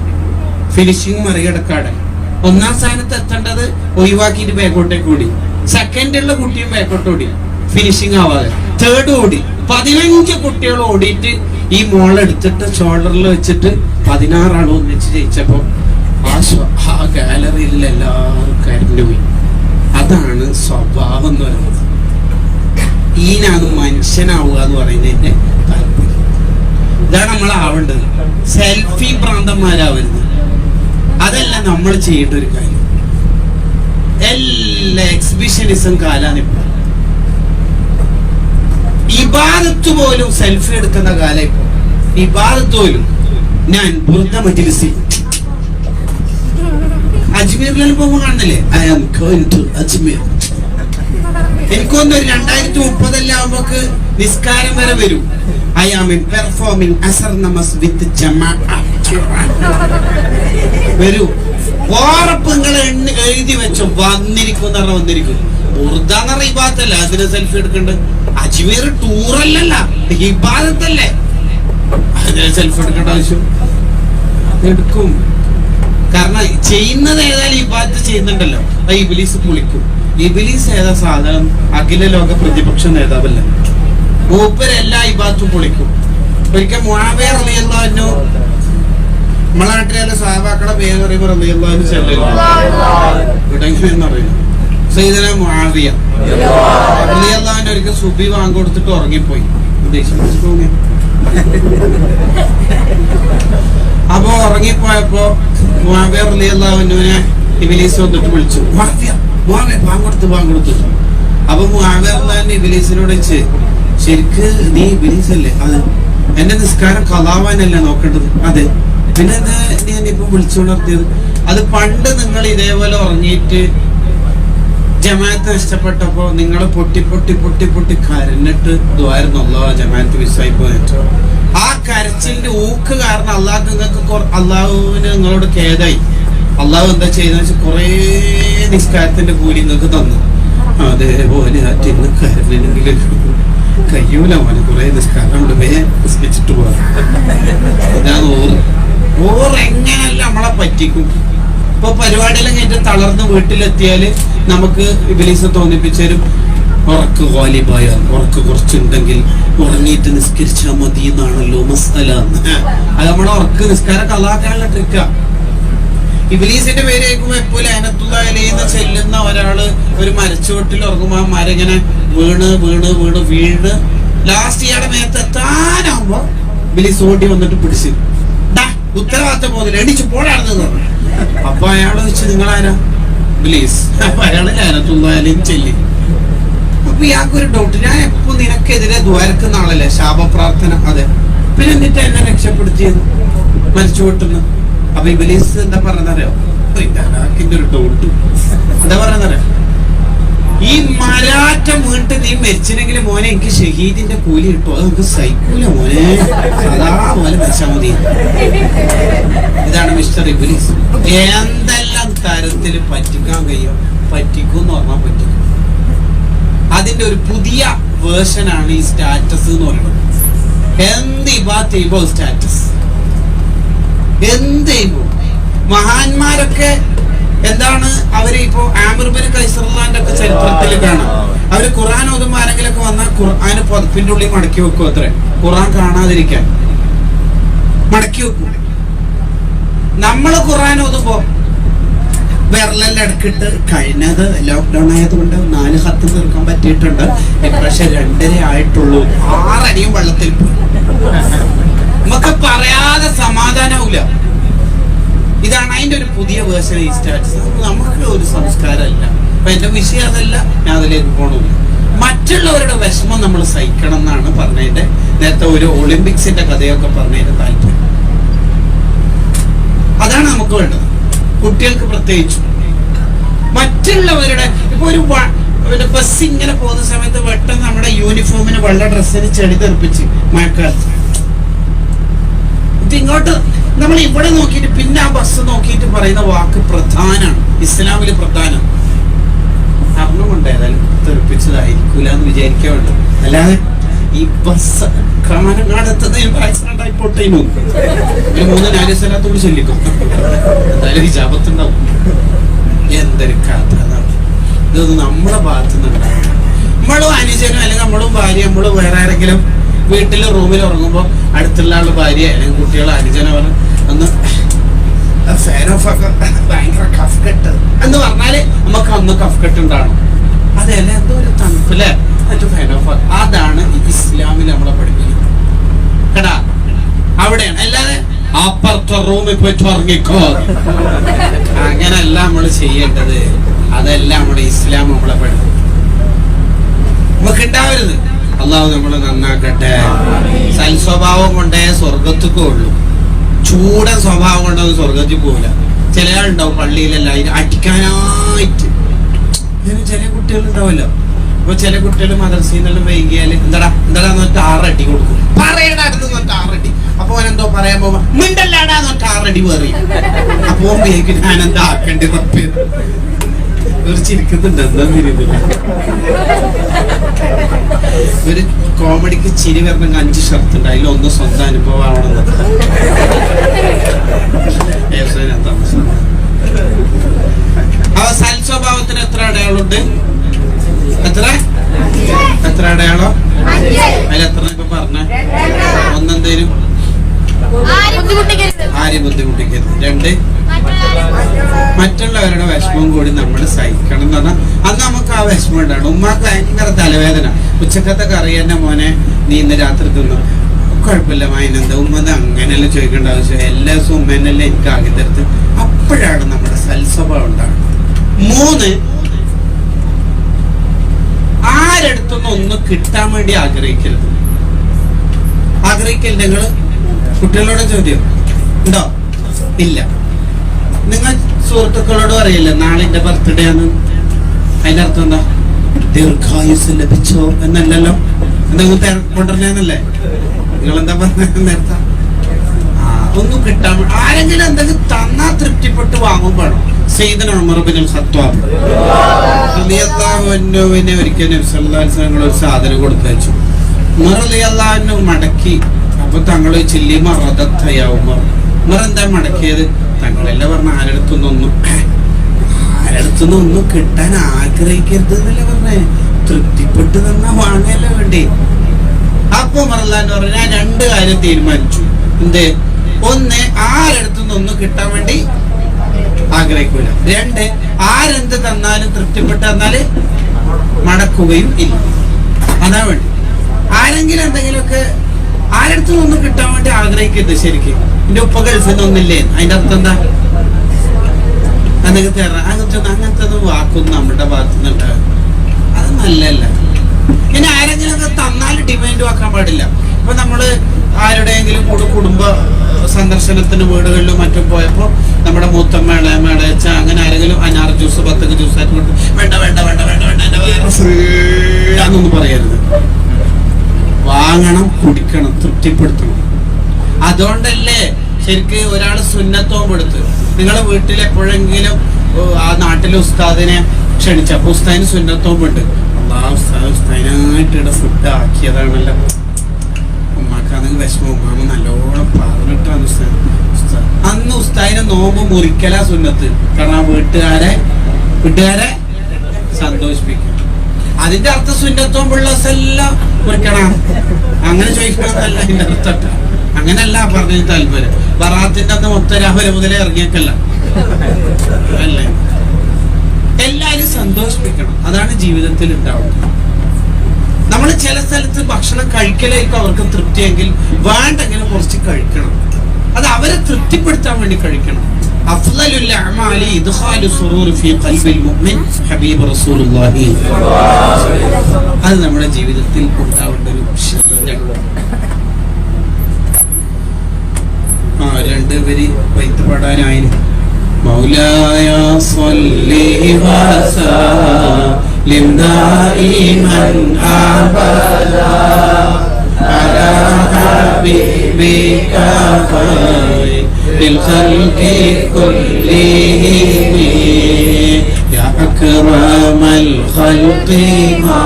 ഫിനിഷിംഗ് മറികടക്കാടെ 1ാം സ്ഥാനത്ത് എത്തേണ്ടത് ഒഴിവാക്കിയിട്ട് ബാക്കോട്ടേക്ക് ഓടി. സെക്കൻഡുള്ള കുട്ടിയും ബാക്കോട്ട് ഓടി, ഫിനിഷിംഗ് ആവാതെ. തേർഡ് ഓടി. 15 കുട്ടികൾ ഓടിയിട്ട് ഈ മോളെടുത്തിട്ട് ഷോൾഡറിൽ വെച്ചിട്ട് 16 ആൾ ഒന്നിച്ച് ജയിച്ചപ്പോ ആ ഗാലറിയിൽ എല്ലാവരും കരഞ്ഞു പോയി. അതാണ് സ്വഭാവം എന്ന് പറയുന്നത്. ഈനാണ് മനുഷ്യനാവുക എന്ന് പറയുന്നതിന്റെ താല്പര്യം. ഇതാണ് നമ്മൾ ആവേണ്ടത്. സെൽഫി ഭ്രാന്തന്മാരാവരുത്. അതല്ല നമ്മൾ ചെയ്യേണ്ട ഒരു കാര്യം. എല്ലാ എക്സിബിഷനിസം കാലാണിപ്പോ. ഇബാദത്ത് പോലും സെൽഫി എടുക്കുന്ന കാലം ഇപ്പൊ. ഇബാദത്ത് പോലും ഞാൻ ബുർദ മജ്‌ലിസിൽ അജ്മീറിൽ പോകുമ്പോ കാണുന്നില്ലേ, I am going to Ajmer. എനിക്കൊന്നും 2030 ആവുമ്പോക്ക് നിസ്കാരം വരെ വരും. ഐ ആം പെർഫോമിംഗ് അസർ നമസ് വിത്ത് ജമാഅ വരൂ. ഓറപ്പ് നിങ്ങൾ എഴുതി വെച്ചോ, വന്നിരിക്കും. ബുർദ എന്ന് പറഞ്ഞ ഇബാദത്തല്ല, അതിന് സെൽഫി എടുക്കണ്ട്. അജ്മീർ ടൂറല്ലല്ല, ഇബാദത്തല്ലേ, അതിന് സെൽഫി എടുക്കേണ്ട ആവശ്യം എടുക്കും. കാരണം ചെയ്യുന്നത് ഏതായാലും ഇബാദത്ത് ചെയ്യുന്നുണ്ടല്ലോ. ഇബ്ലീസ് പൊളിക്കും. ഇബ്ലീസ് ഏതാ സാധനം? അഖില ലോക പ്രതിപക്ഷ നേതാവല്ല, മൂപ്പരെല്ലാ ഇബാദത്തും പൊളിക്കും. ഒരിക്കൽ മുആവിയ റളിയല്ലാഹു അൻഹു, നമ്മളെ നാട്ടിലെ സഹാബാക്കളെ പേര് പറയുമ്പോൾ റളിയല്ലാഹു അൻഹു ചെല്ലല്ലോ അറിയില്ല. സയ്യിദന മുആവിയ റളിയല്ലാഹു അൻഹു ഒരിക്കൽ സുബഹി വാങ്ങി കൊടുത്തിട്ട് ഉറങ്ങിപ്പോയി. അപ്പൊ ഉറങ്ങിപ്പോയപ്പോ മുആവിയ റളിയല്ലാഹു അൻഹുവിനെ ഇബ്ലീസ് വന്നിട്ട് വിളിച്ചു. വാങ്ങൊടുത്തു. അപ്പൊ മുആവിയ റളിയല്ലാഹു അൻഹു ഇബ്ലീസിനോട് ചോദിച്ചു, ശരിക്ക് നീ ഇബ്ലീസ് അല്ലേ? അത് എന്റെ നിസ്കാരം കളാവാനല്ല നോക്കേണ്ടത്. അതെ, പിന്നെ ഞാൻ ഇപ്പൊ വിളിച്ചുണർത്തിയത്? അത് പണ്ട് നിങ്ങൾ ഇതേപോലെ ഉറങ്ങിയിട്ട് ജമാഅത്ത് നഷ്ടപ്പെട്ടപ്പോ നിങ്ങൾ പൊട്ടി കരഞ്ഞിട്ട് ദ്വാരുന്നല്ലോ ജമാഅത്ത് വിസായി പോയിട്ട്. ആ കരച്ചിന്റെ ഊക്ക് കാരണം അള്ളാഹുവിന് നിങ്ങളോട് ഖേദായി. അള്ളാഹു എന്താ ചെയ്തെന്ന് വെച്ചാൽ കുറെ നിസ്കാരത്തിന്റെ കൂലി നിങ്ങൾക്ക് തന്നു. അതേപോലെ ഇന്ന് കരഞ്ഞെങ്കിൽ കയ്യൂല മോനെ, കുറെ നിസ്കാരം നിസ്കരിച്ചിട്ട് പോകാം. അതാണ് ഓറെങ്ങനല്ല നമ്മളെ പറ്റിക്കും. ഇപ്പൊ പരിപാടിയെല്ലാം കഴിഞ്ഞിട്ട് തളർന്ന് വീട്ടിലെത്തിയാല് നമുക്ക് ഇബ്ലീസ് തോന്നിപ്പിച്ചൊരു ഉറക്ക് വാലിബായാൽ ഉറക്ക് കുറച്ചുണ്ടെങ്കിൽ ഉറങ്ങിയിട്ട് നിസ്കരിച്ചാൽ മതി എന്നാണല്ലോ മസ്അല. അത് നമ്മളെ ഉറക്ക് നിസ്കാരം കളാക്കാനുള്ള ട്രിക്കാ. ഇബ്ലീസിന്റെ പേര് കേൾക്കുമ്പോ എപ്പോഴും അനത്തുല്ലാഹി അലൈഹി ചെല്ലുന്ന ഒരാള് ഒരു മരച്ചുവട്ടിൽ ഉറങ്ങുമ്പോ ആ മരം ഇങ്ങനെ വീണ് ലാസ്റ്റ് ഇയാളുടെ മേത്ത് എത്താനാവുമ്പോ ഇബ്ലീസ് ഓടി വന്നിട്ട് പിടിച്ച് ഉത്തരവാദിത്തം പോകുന്നില്ല, എണീച്ച് പോടാണെന്ന് പറഞ്ഞു. അപ്പൊ അയാള് വെച്ച് നിങ്ങളാരാ? ഇബ്ലീസ്. അപ്പൊ അയാള് ലഅനത്തുല്ലാഹിയും ചൊല്ലി. അപ്പൊ ഇയാൾക്കൊരു ഡൗട്ട്, ഞാൻ എപ്പോ നിനക്കെതിരെ ദ്വാരക്കുന്ന ആളല്ലേ, ശാപപ്രാർത്ഥന. അതെ, പിന്നെ എന്നിട്ട് എന്നെ രക്ഷപ്പെടുത്തിയത് മരിച്ചു വിട്ടുന്നു. അപ്പൊ ഇബ്ലീസ് എന്താ പറഞ്ഞറിയോ, ഒരു ഡൗട്ട് എന്താ പറഞ്ഞറിയോ, ഈ മരാറ്റം വീട്ട് നീ മരിച്ചിനെങ്കിൽ മോനെ എനിക്ക് ഷഹീദിന്റെ കൂലി കിട്ടും, അത് നമുക്ക് സഹിക്കൂല മോനെ, അതാ പോലെ മരിച്ചാൽ മതി. ഇതാണ് മിസ്റ്റർ ഇബ്ലീസ്. എന്തെല്ലാം തരത്തിൽ പറ്റിക്കാൻ കഴിയും, പറ്റിക്കും എന്ന് പറഞ്ഞാൽ പറ്റിക്കും. അതിന്റെ ഒരു പുതിയ വേർഷനാണ് ഈ സ്റ്റാറ്റസ് എന്ന് പറയുന്നത്. എന്ത് ഇബാത്ത് ചെയ്യുമ്പോ സ്റ്റാറ്റസ്, എന്ത് ചെയ്യുമ്പോ മഹാന്മാരൊക്കെ എന്താണ് അവര് ഇപ്പോ ആമിർ ബിൻ ഖൈസറിന്റെ ഒക്കെ ചരിത്രത്തിൽ കാണാം. അവര് ഖുർആൻ ഓതുമ്പോ ആരെങ്കിലൊക്കെ വന്നാൽ ഖുർആന് പുതപ്പിന്റെ ഉള്ളിൽ മടക്കി വെക്കും, അത്രേ, ഖുർആൻ കാണാതിരിക്കാൻ മടക്കി വെക്കും. നമ്മള് ഖുർആൻ ഓതുമ്പോ വിരലെല്ലാം ഇടക്കിട്ട്, കഴിഞ്ഞത് ലോക്ക്ഡൌൺ ആയതുകൊണ്ട് 4 ഹത്ത് തീർക്കാൻ പറ്റിയിട്ടുണ്ട്, പക്ഷെ 2.5 ആയിട്ടുള്ളൂ, 6 അടിയും വെള്ളത്തിൽ പോയി. നമുക്ക് പറയാതെ സമാധാനാവൂല. ഇതാണ് അതിന്റെ ഒരു പുതിയ വേർഷൻ ഈ സ്റ്റാറ്റസ്. നമുക്ക് ഒരു സംസ്കാരമല്ല. അപ്പൊ എന്റെ വിഷയം അതല്ല, ഞാൻ അതിലേക്ക് പോകണില്ല. മറ്റുള്ളവരുടെ വിഷമം നമ്മൾ സഹിക്കണം എന്നാണ് പറഞ്ഞതിന്റെ. നേരത്തെ ഒരു ഒളിമ്പിക്സിന്റെ കഥയൊക്കെ പറഞ്ഞതിന്റെ താല്പര്യം അതാണ് നമുക്ക് വേണ്ടത്, കുട്ടികൾക്ക് പ്രത്യേകിച്ചു. മറ്റുള്ളവരുടെ ഇപ്പൊ ഒരു ബസ് ഇങ്ങനെ പോകുന്ന സമയത്ത് പെട്ടെന്ന് നമ്മുടെ യൂണിഫോമിന് വെള്ള ഡ്രസ്സിന് ചെടി തെറിപ്പിച്ച് മഴക്കാലത്ത് ഇങ്ങോട്ട് നമ്മൾ ഇവിടെ നോക്കിയിട്ട് പിന്നെ ആ ബസ് നോക്കിയിട്ട് പറയുന്ന വാക്ക് പ്രധാനാണ്, ഇസ്ലാമില് പ്രധാനം. അറിഞ്ഞുകൊണ്ട് ഏതായാലും തെറിപ്പിച്ചതായിരിക്കൂല എന്ന് വിചാരിക്കാറുണ്ട്. അല്ലാതെ ഈ ബസ് കാനങ്ങാടത്തത് ആക്സിഡന്റ് ആയിപ്പോട്ടേനു ഒരു 3-4 സ്ഥലത്തോട് ചൊല്ലിക്കും, എന്തായാലും ഈ ജാപത്തുണ്ടാവും. എന്തൊരു കഥ. ഇതൊന്നും നമ്മളെ ഭാഗത്ത് നിന്നുണ്ടാവും. നമ്മളും അനുജനും അല്ലെങ്കിൽ നമ്മളും ഭാര്യ, നമ്മളും വേറെ ആരെങ്കിലും വീട്ടിൽ റൂമിൽ ഉറങ്ങുമ്പോ അടുത്തുള്ള ആള് ഭാര്യ അല്ലെങ്കിൽ കുട്ടികളെ അനുജനെ പറഞ്ഞ് ഒന്ന് ഫാൻ ഓഫ് ആക്കാൻ, ഭയങ്കര കഫ് കെട്ട് എന്ന് പറഞ്ഞാല് നമുക്ക് അന്ന് കഫ് കെട്ട് ഉണ്ടാവണം. അതല്ല, എന്തോ ഒരു തണുപ്പില്ലേ, മറ്റു ഫാൻ ഓഫ് ആക്കുക. അതാണ് ഇസ്ലാമിൽ നമ്മളെ പഠിപ്പിക്കുന്നത് കേട്ടാ. അവിടെയാണ്, അല്ലാതെ അപ്പുറത്തെ റൂമിൽ പോയിട്ട് ഉറങ്ങിക്കോ, അങ്ങനെയല്ല നമ്മൾ ചെയ്യേണ്ടത്. അതല്ല നമ്മുടെ ഇസ്ലാം നമ്മളെ പഠിപ്പിക്കും. നമുക്ക് ഉണ്ടാവരുത്. അള്ളാഹു നമ്മളെ നന്നാക്കട്ടെ. സൽസ്വഭാവം കൊണ്ടേ സ്വർഗത്തേക്കേ ഉള്ളൂ, ചൂടൻ സ്വഭാവം കൊണ്ടൊന്നും സ്വർഗത്തിൽ പോകില്ല. ചില ആളുണ്ടാവും പള്ളിയിലല്ല അതിന് അടിക്കാനായിട്ട്. ഇതിന് ചില കുട്ടികളുണ്ടാവല്ലോ. അപ്പൊ ചില കുട്ടികൾ മദ്രസയിലെല്ലാം വൈകിയാല് എന്താടാന്ന് പറഞ്ഞിട്ട് 6 അടി കൊടുക്കും. പറയടാന്ന് പറഞ്ഞിട്ട് 6 അടി. അപ്പൊ അവനെന്തോ പറയാൻ പോകുമ്പോ മിണ്ടല്ലാടാന്ന് പറഞ്ഞിട്ട് 6 അടി പറയും. അപ്പൊ ഉപയോഗിക്കും ഞാൻ എന്താ ആക്കേണ്ടി തപ്പി ചിരിക്കുന്നുണ്ട്. എന്താ തിരിയുന്നില്ല. ഒരു കോമഡിക്ക് ചിരി വരണമെങ്കിൽ 5 ഷർട്ട് ഉണ്ട്, അതിലൊന്ന് സ്വന്തം അനുഭവം ആവണമെന്ന്. സൽസ്വഭാവത്തിന് എത്ര അടയാളുണ്ട്? എത്ര അടയാളം? അതിലെത്ര ഇപ്പൊ പറഞ്ഞ? ഒന്നെന്തേലും ആരെയും ബുദ്ധിമുട്ടിക്കരുത്. 2 മറ്റുള്ളവരുടെ വിഷമം കൂടി നമ്മൾ സഹിക്കണം എന്ന് പറഞ്ഞാൽ അന്ന് നമുക്ക് ആ വിഷമം ഉണ്ടാണ്. ഉമ്മാക്ക് ഭയങ്കര തലവേദന, ഉച്ചക്കത്തെ കറി തന്നെ മോനെ നീ ഇന്ന് രാത്രി തിന്നു, കുഴപ്പമില്ല മൈനെന്താ ഉമ്മത് അങ്ങനെയല്ലേ ചോദിക്കേണ്ട ആവശ്യം, എല്ലാ ദിവസവും ഉമ്മേനല്ലേ എനിക്ക് ആക്കി തരുത്ത്. അപ്പോഴാണ് നമ്മുടെ സൽസ്വഭാവം ഉണ്ടാകുന്നത്. 3 ആരെടുത്തൊന്നും ഒന്നും കിട്ടാൻ വേണ്ടി ആഗ്രഹിക്കരുത്. ആഗ്രഹിക്കരുത്. നിങ്ങൾ കുട്ടികളോട് ചോദ്യം ഉണ്ടോ? ഇല്ല. നിങ്ങൾ സുഹൃത്തുക്കളോട് പറയില്ല നാളെ എന്റെ ബർത്ത്ഡേ ആണ്, അതിന്റെ അർത്ഥം എന്താ? ദീർഘായുസ് ലഭിച്ചോ എന്നല്ലല്ലോ, എന്തെങ്കിലും കൊണ്ടുവരണേന്നല്ലേ? നിങ്ങളെന്താ പറഞ്ഞ നേരത്തെ? ഒന്നും കിട്ടാൻ ആരെങ്കിലും എന്തെങ്കിലും തന്നാ തൃപ്തിപ്പെട്ട് വാങ്ങും വേണം. സയ്യിദുനാ ഉമർ ഇബ്നുൽ ഖത്താബ് റളിയല്ലാഹു അൻഹുവിനെ ഒരിക്കൽ നബി സല്ലല്ലാഹു അലൈഹി വസല്ലം ഒരു സാധനം കൊടുത്തയച്ചു. ഉമർ റളിയല്ലാഹു അൻഹു മടക്കി. അപ്പൊ തങ്ങൾ ചില്ലി മറദത്തയ ഉമർ, ഉമർ എന്താ മടക്കിയത്? തങ്ങളെല്ലാം പറഞ്ഞ ആരെടുത്തുനിന്നൊന്നും കിട്ടാൻ ആഗ്രഹിക്കരുത് എന്നല്ലേ പറഞ്ഞേ, തൃപ്തിപ്പെട്ട് തന്നാ വാങ്ങല്ലേ വേണ്ടേ. അപ്പൊ ഉമർ റളിയല്ലാഹു അൻഹു പറഞ്ഞു, ഞാൻ 2 കാര്യം തീരുമാനിച്ചു. എന്ത്? 1 ആരെടുത്തുനിന്നൊന്നും കിട്ടാൻ വേണ്ടി ആഗ്രഹിക്കൂല. 2 ആരെന്ത് തന്നാലും തൃപ്തിപ്പെട്ട് തന്നാല് മടക്കുകയും ഇല്ല. അതാ വേണ്ടി. ആരെങ്കിലും എന്തെങ്കിലുമൊക്കെ ആരെടുത്തു ഒന്നും കിട്ടാൻ വേണ്ടി ആഗ്രഹിക്കരുത്. ശരിക്കും എന്റെ ഉപ്പ ഗൾഫിൽ നിന്നൊന്നില്ലേ, അതിന്റെ അർത്ഥം എന്താ? അങ്ങനത്തെ വാക്കൊന്നും നമ്മുടെ ഭാഗത്തു നിന്നുണ്ടാകും. അത് നല്ലല്ല. ഇനി ആരെങ്കിലും ഒക്കെ തന്നാലും ഡിമാൻഡ് ആക്കാൻ പാടില്ല. ഇപ്പൊ നമ്മള് ആരുടെയെങ്കിലും കുടുംബ സന്ദർശനത്തിന് വീടുകളിലും മറ്റും പോയപ്പോ നമ്മുടെ മൂത്തമ്മ ഇളയമ്മ ഇളയച്ച അങ്ങനെ ആരെങ്കിലും അനാർ ജ്യൂസ് 10 ജ്യൂസായിട്ട് കൊടുത്ത് വേണ്ട വേണ്ട വേണ്ട വേണ്ട വേണ്ട എന്നൊന്നും പറയരുത്. വാങ്ങണം, കുടിക്കണം, തൃപ്തിപ്പെടുത്തണം. അതുകൊണ്ടല്ലേ ശരിക്ക് ഒരാൾ സുന്നത്തോം എടുത്ത് നിങ്ങളെ വീട്ടിൽ എപ്പോഴെങ്കിലും ആ നാട്ടിലെ ഉസ്താദിനെ ക്ഷണിച്ച അപ്പൊ ഉസ്താദിന് സുന്നത്തോം ഉണ്ട്. ഉസ്താദിനായിട്ട് ഇവിടെ ഫുഡ് ആക്കിയതാണല്ലോ. ഉമ്മാക്കാണെങ്കിൽ വിഷമം. ഉമ്മാമ നല്ലോണം പറഞ്ഞിട്ടാണ് ഉസ്താദ്. അന്ന് ഉസ്താദിനെ നോമ്പ് മുറിക്കലാ സുന്നത്ത്. കാരണം വീട്ടുകാരെ സന്തോഷിപ്പിക്കും. അതിന്റെ അർത്ഥം സുന്നത്തോം പിള്ളേഴ്സെല്ലാം മുറിക്കണം അങ്ങനെ ചോദിക്കണമെന്നല്ല അതിന്റെ അർത്ഥം. അങ്ങനല്ല പറഞ്ഞ താല്പര്യം. ബറാത്തിന്റെ അന്ന് മൊത്തം രാവിലെ മുതലേ ഇറങ്ങിയേക്കല്ല അല്ലേ. എല്ലാരും സന്തോഷിപ്പിക്കണം. അതാണ് ജീവിതത്തിൽ ഉണ്ടാവുന്നത്. നമ്മൾ ചില സ്ഥലത്ത് ഭക്ഷണം കഴിക്കലായിരിക്കും അവർക്ക് തൃപ്തിയെങ്കിൽ വേണ്ടെങ്കിലും കുറച്ച് കഴിക്കണം. അത് അവരെ തൃപ്തിപ്പെടുത്താൻ വേണ്ടി കഴിക്കണം. അഫ്ളലുൽ അഅമാലി ഇദ്ഖാലു സുറൂർ ഫീ ഖൽബിൽ മുഅ്മിൻ ഹബീബ് റസൂലുള്ളാഹി. അത് നമ്മുടെ ജീവിതത്തിൽ ഉണ്ടാവേണ്ട ഒരു ശീലമാണ്. രണ്ടുപേര് വൈത്ത് പാടാനായിരുന്നു. മൗലായ സ്വല്ലി വസല്ലിം ദായിമൻ അബദാ അലാ ഹബീബിക ഖൈറിൽ ഖൽഖി കുല്ലിഹിം യാ അക്രമൽ ഖൽഖി മാ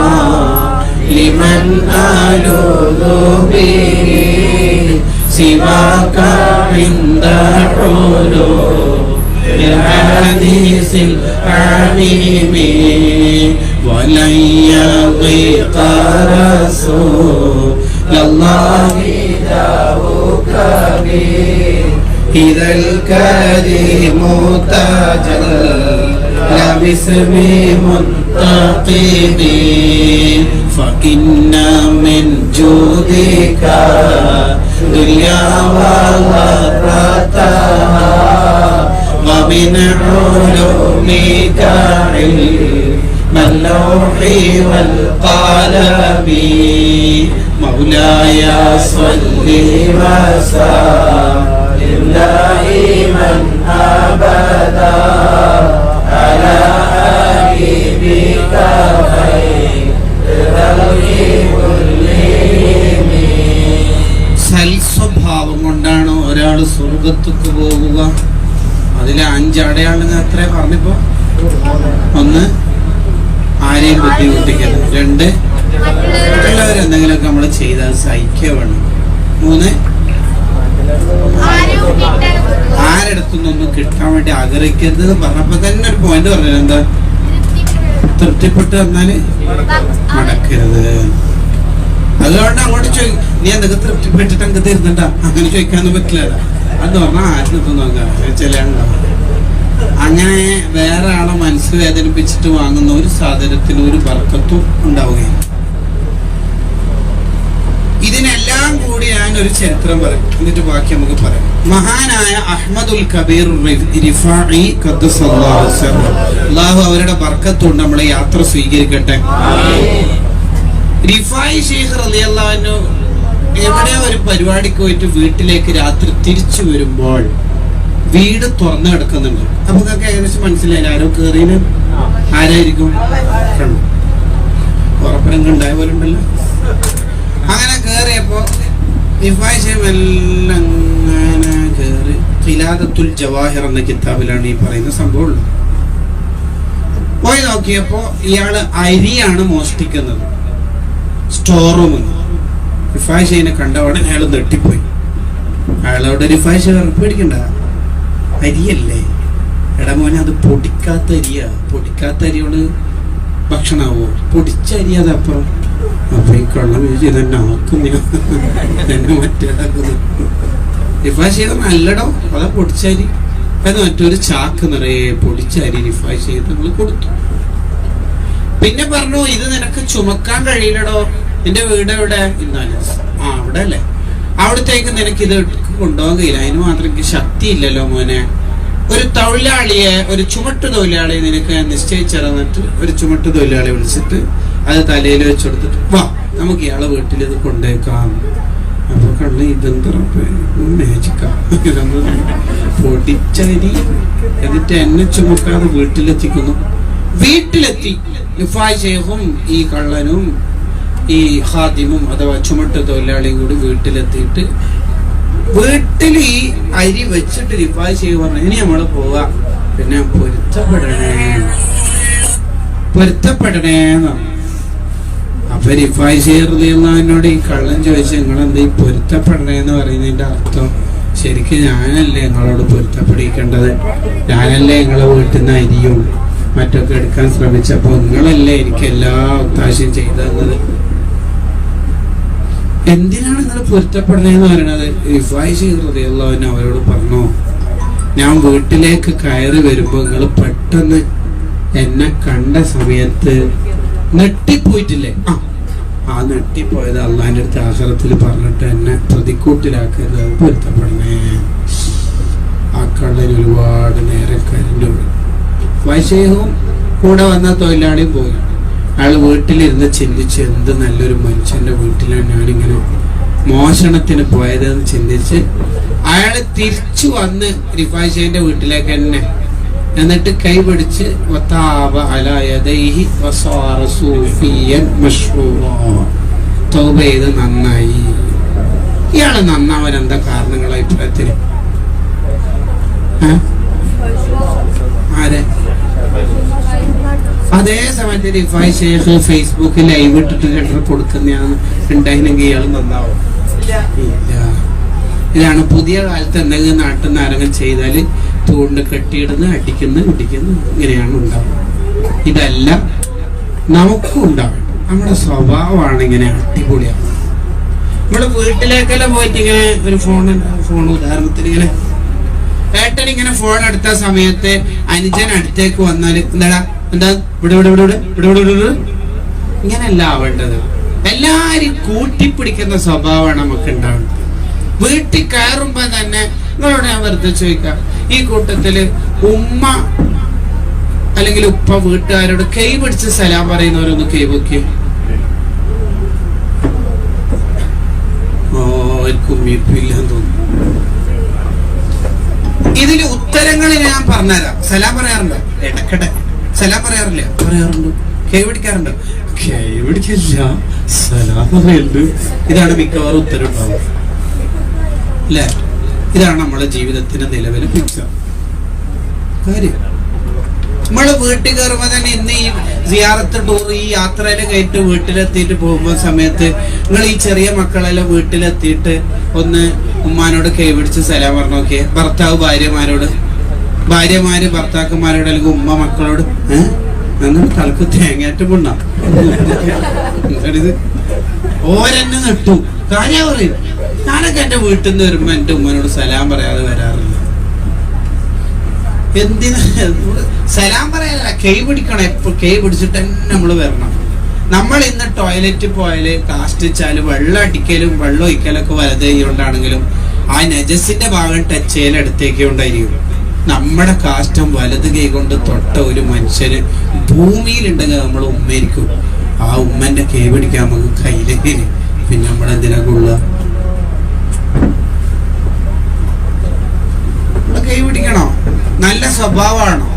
ലിമൻ അലൂദു ബിഹി سواك عند حلول الحديث العميم ولن يضيق رسول الله داوك به إذا الكريم تجلى باسم منتقم فإن من جودك دنيا وغرتها ومن علومك علم اللوح والقلم مولاي صل وسلم دائما أبدا على حبيبك خير الخلق كلهم. സൽസ്വഭാവം കൊണ്ടാണ് ഒരാൾ സ്വർഗത്തേക്ക് പോകുക. അതിലെ 5 അടയാളങ്ങൾ എത്ര പറഞ്ഞപ്പോ? 1 ആരെയും ബുദ്ധിമുട്ടിക്കരുത്. 2 മറ്റുള്ളവരെന്തെങ്കിലുമൊക്കെ നമ്മൾ ചെയ്താൽ സഹിക്കുക വേണം. 3 ആരെടുത്തുനിന്നൊന്നും കിട്ടാൻ വേണ്ടി ആഗ്രഹിക്കരുത് പറഞ്ഞപ്പോ തന്നെ ഒരു പോയിന്റ് പറഞ്ഞത് എന്താ? തൃപ്തിപ്പെട്ട് വന്നാല് നടക്കരുത്. അതുകൊണ്ട് അങ്ങോട്ട് നീ എന്തൊക്കെ തൃപ്തിപ്പെട്ടിട്ട് അങ്ങ് തരുന്നുണ്ടാ അങ്ങനെ ചോദിക്കാനൊന്നും പറ്റില്ല. അത് പറഞ്ഞാൽ ആറ്റിനെത്തുന്നു ചില അങ്ങനെ വേറെ ആളെ മനസ്സ് വേദനിപ്പിച്ചിട്ട് വാങ്ങുന്ന ഒരു സാധനത്തിന് ഒരു ബർക്കത്തും ഉണ്ടാവുകയില്ല. ഇതിനെല്ലാം കൂടി ഞാൻ ഒരു ചരിത്രം പറയും, എന്നിട്ട് ബാക്കി നമുക്ക് പറയാം. മഹാനായ അഹ്മദുൽ കബീർ റിഫാഇ ഖദ്ദസല്ലാഹു സിർറഹു, അല്ലാഹു അവരുടെ ബർക്കത്ത് കൊണ്ട് നമ്മളെ യാത്ര സ്വീകരിക്കട്ടെ. റിഫായി ശൈഖ് റളിയല്ലാഹു അൻഹു എവിടെ ഒരു പരിപാടിക്ക് പോയിട്ട് വീട്ടിലേക്ക് രാത്രി തിരിച്ചു വരുമ്പോൾ വീട് തുറന്നു കിടക്കുന്നുണ്ട്. നമുക്കൊക്കെ ഏകദേശം മനസ്സിലായില്ല ആരോ കേറിന് ആരായിരിക്കും, ഉറപ്പിനുണ്ടായ പോലെ ഉണ്ടല്ലോ. അങ്ങനെ കേറിയപ്പോ റിഫായി ശൈഖ് എല്ലാം അങ്ങനെ കേറി. ഖിലാദത്തുൽ ജവാഹിർ എന്ന കിതാബിലാണ് ഈ പറയുന്ന സംഭവം ഉള്ളത്. പോയി നോക്കിയപ്പോ ഇയാള് അരിയാണ് മോഷ്ടിക്കുന്നത് സ്റ്റോർ റൂമിൽ. റിഫായി ഷെയ്നെ കണ്ടവടെ അയാൾ നെട്ടിപ്പോയി. അയാളോട് റിഫായി ഷെയ് പേടിക്കണ്ട, അരിയല്ലേ എടാ മോനെ, അത് പൊടിക്കാത്ത അരിയാ, പൊടിക്കാത്ത അരിയോട് ഭക്ഷണമാവോ, പൊടിച്ച അരി അതപ്പുറം. അപ്പൊ ഈ കള്ളം ഇതെന്നെ ആക്കുന്നു എന്നെ മറ്റേതാക്കുന്നു. റിഫായി ഷെയ്ത് നല്ലടോ അതാ പൊടിച്ച അരി. അത് മറ്റൊരു ചാക്ക് നിറയെ പൊടിച്ച അരി റിഫായി ഷെയ്ത് നമ്മൾ കൊടുത്തു. പിന്നെ പറഞ്ഞു ഇത് നിനക്ക് ചുമക്കാൻ കഴിയില്ലടോ, നിന്റെ വീട് എവിടെ? അവിടെ അല്ലേ, അവിടത്തേക്ക് നിനക്ക് ഇത് കൊണ്ടുപോകാൻ കഴിയില്ല, അതിന് മാത്രം എനിക്ക് ശക്തി ഇല്ലല്ലോ മോനെ. ഒരു തൊഴിലാളിയെ, ഒരു ചുമട്ട് തൊഴിലാളിയെ നിനക്ക് നിശ്ചയിച്ചിറന്നിട്ട് ഒരു ചുമട്ട് തൊഴിലാളിയെ വിളിച്ചിട്ട് അത് തലയിൽ വെച്ചെടുത്തിട്ട് വാ നമുക്ക് ഇയാളെ വീട്ടിൽ ഇത് കൊണ്ടേക്കാം. അപ്പൊ കണ്ണ് ഇതെന്താ മാജിക്കാ പൊടിച്ചരി. എന്നിട്ട് എന്നെ ചുമക്കാതെ വീട്ടിലെത്തിക്കുന്നു. വീട്ടിലെത്തി റിഫായി ശൈഖും ഈ കള്ളനും ഈ ഖാദിമും അഥവാ ചുമട്ട് തൊഴിലാളിയും കൂടി വീട്ടിലെത്തിയിട്ട് വീട്ടിൽ ഈ അരി വെച്ചിട്ട് റിഫായി ശൈഖ് പറഞ്ഞു ഇനി നമ്മള് പോവാ, പിന്നെ പൊരുത്തപ്പെടണേന്ന്. അപ്പൊ റിഫായി ശൈഖ് റളിയല്ലാഹുവിനോട് ഈ കള്ളൻ ചോദിച്ചു നിങ്ങളെന്താ ഈ പൊരുത്തപ്പെടണേന്ന് പറയുന്നതിന്റെ അർത്ഥം? ശരിക്കും ഞാനല്ലേ നിങ്ങളോട് പൊരുത്തപ്പെടിക്കേണ്ടത്? ഞാനല്ലേ നിങ്ങളെ വീട്ടിൽ നിന്ന് അരിയും മറ്റൊക്കെ എടുക്കാൻ ശ്രമിച്ചപ്പോ നിങ്ങളല്ലേ എനിക്ക് എല്ലാ ഒത്താശയും ചെയ്തു തന്നത്? എന്തിനാണ് നിങ്ങൾ പൊരുത്തപ്പെടുന്നതെന്ന് പറയണത്? റിഫായി ശൈഖ് റളിയല്ലാഹു അൻഹു അവരോട് പറഞ്ഞു, ഞാൻ വീട്ടിലേക്ക് കയറി വരുമ്പോ നിങ്ങൾ പെട്ടെന്ന് എന്നെ കണ്ട സമയത്ത് നെട്ടിപ്പോയിട്ടില്ലേ? ആ നെട്ടിപ്പോയത് അള്ളാഹിന്റെ അടുത്ത് ആഖിറത്തിൽ പറഞ്ഞിട്ട് എന്നെ പ്രതിക്കൂട്ടിലാക്കരുത്, പൊരുത്തപ്പെടണേ. ആ കള്ളന് ഒരുപാട് നേരം കരഞ്ഞു. വൈശേഖവും കൂടെ വന്ന തൊഴിലാളിയും പോയി. അയാൾ വീട്ടിലിരുന്ന് ചിന്തിച്ച് എന്ത് നല്ലൊരു മനുഷ്യന്റെ വീട്ടിലാണ് ഞാനിങ്ങനെ മോഷണത്തിന് പോയതെന്ന് ചിന്തിച്ച് അയാൾ തിരിച്ചു വന്ന് റിഫായി ശൈഖിന്റെ വീട്ടിലേക്ക് തന്നെ. എന്നിട്ട് കൈ പിടിച്ച് തൗബ ചെയ്ത് നന്നായി. ഇയാള് നന്നാവാൻ എന്താ കാരണങ്ങൾ അഭിപ്രായത്തിന്? ആരെ? അതേ സമയത്ത് റിഫായി ശൈഖ് ഫേസ്ബുക്കിൽ ലൈവ് ഇട്ടിട്ട് ലെറ്റർ കൊടുക്കുന്നതാണ് ഉണ്ടായിരുന്നെങ്കിൽ ഇയാൾ നന്നാവും? ഇല്ല. ഇതാണ് പുതിയ കാലത്ത് എന്തെങ്കിലും നാട്ടിൽ നിന്ന് ആരെങ്കിലും ചെയ്താല് തൂണ്ട് കെട്ടിയിടുന്ന, അടിക്കുന്ന, ഇടിക്കുന്ന, ഇങ്ങനെയാണ് ഉണ്ടാവുക. ഇതല്ല നമുക്കും ഉണ്ടാവണം. നമ്മുടെ സ്വഭാവമാണ് ഇങ്ങനെ അടിപൊളിയാണ്. നമ്മള് വീട്ടിലേക്കെല്ലാം പോയിട്ട് ഇങ്ങനെ ഒരു ഫോൺ ഉദാഹരണത്തിന് ഇങ്ങനെ ഏട്ടൻ ഇങ്ങനെ ഫോൺ എടുത്ത സമയത്ത് അനുജൻ അടുത്തേക്ക് വന്നാല് എന്താ ഇവിടെ ഇവിടെ ഇവിടെ ഇവിടെ ഇവിടെ ഇവിടെ ഇങ്ങനെയല്ല ആവേണ്ടത്. എല്ലാരും കൂട്ടിപ്പിടിക്കുന്ന സ്വഭാവമാണ് നമുക്ക് ഉണ്ടാവേണ്ടത്. വീട്ടിൽ കയറുമ്പോ തന്നെ നിങ്ങളോട് ഞാൻ വെറുതെ ചോദിക്കാം, ഈ കൂട്ടത്തില് ഉമ്മ അല്ലെങ്കിൽ ഉപ്പ വീട്ടുകാരോട് കൈ പിടിച്ച് സലാം പറയുന്നവരൊന്ന് കൈ പൊക്കിയോ? ഇല്ലാന്ന് തോന്നുന്നു. ഇതില് ഉത്തരങ്ങൾ ഞാൻ പറഞ്ഞുതരാം. സലാം പറയാറുണ്ടോ? ഇടക്കിടെ സലാം പറയാറില്ല? പറയാറുണ്ട്. കൈ പിടിക്കാറുണ്ടോ? കൈ പിടിക്കില്ല, സലാം പറയുന്നുണ്ട്. ഇതാണ് മിക്കവാറും ഉത്തരം ഉണ്ടാവുക അല്ലേ? ഇതാണ് നമ്മുടെ ജീവിതത്തിന്റെ നിലവിലെ പിക്ചർ. കാര്യം നമ്മള് വീട്ടിൽ കയറുമ്പോ തന്നെ ഇന്ന് ഈ സിയാറത്ത് ടൂർ, ഈ യാത്രയില് കയറ്റി വീട്ടിലെത്തിയിട്ട് പോകുമ്പോ സമയത്ത് നിങ്ങൾ ഈ ചെറിയ മക്കളെല്ലാം വീട്ടിലെത്തിയിട്ട് ഒന്ന് ഉമ്മാനോട് കൈ പിടിച്ച് സലാം പറഞ്ഞു നോക്കിയേ. ഭർത്താവ് ഭാര്യമാരോട്, ഭാര്യമാര് ഭർത്താക്കന്മാരോട്, അല്ലെങ്കിൽ ഉമ്മ മക്കളോട് നിങ്ങൾ തലക്ക് തേങ്ങാറ്റം കൊണ്ടാ ഓരെന്നെ നെട്ടു. കാര്യം പറയും, ഞാനൊക്കെ എന്റെ വീട്ടിൽ നിന്ന് വരുമ്പോ എന്റെ ഉമ്മനോട് സലാം പറയാതെ വരാറില്ല. എന്തിനാ സലാം പറയാനല്ല, കൈ പിടിക്കണം. എപ്പോൾ കൈ പിടിച്ചിട്ട് തന്നെ നമ്മള് വരണം. നമ്മൾ ഇന്ന് ടോയ്ലറ്റിൽ പോയാല് കാഷ്ടിച്ചാല് വെള്ളം അടിക്കലും വെള്ളം ഒഴിക്കലൊക്കെ വലത് കൊണ്ടാണെങ്കിലും ആ നജസിന്റെ ഭാഗം ടച്ച് ചെയ്യൽ അടുത്തേക്ക് കൊണ്ടായിരിക്കും. നമ്മുടെ കാഷ്ടം വലത് കൈ കൊണ്ട് തൊട്ട ഒരു മനുഷ്യന് ഭൂമിയിലുണ്ടെങ്കിൽ നമ്മൾ ഉമ്മയിരിക്കും. ആ ഉമ്മന്റെ കൈ പിടിക്കാൻ നമുക്ക് കയ്യിലേക്ക്, പിന്നെ നമ്മളെന്തിനാ കൊള്ളുക? കൈ പിടിക്കണോ? നല്ല സ്വഭാവമാണോ?